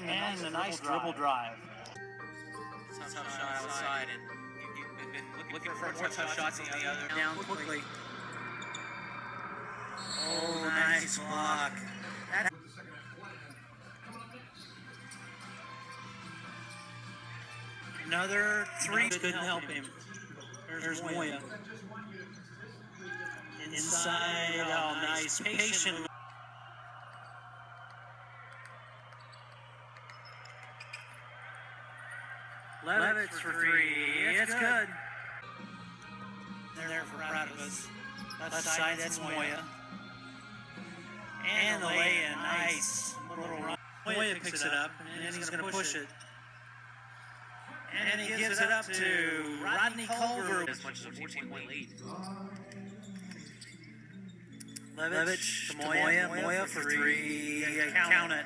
And a nice dribble drive. Tough shot outside, and you've been looking for more tough shots on the other. Down quickly. Oh, nice block. Another three couldn't help him. There's Moya. Inside, oh nice, patient. Elev8 for three. It's good. They're there for proud of us. Left side, that's Moya. And the lay-in, nice little run. Moya picks it up, and then he's going to push it. And he gives it up to Rodney Culver. As much as a 14-point lead. Elev8 to Moya for three. Count it.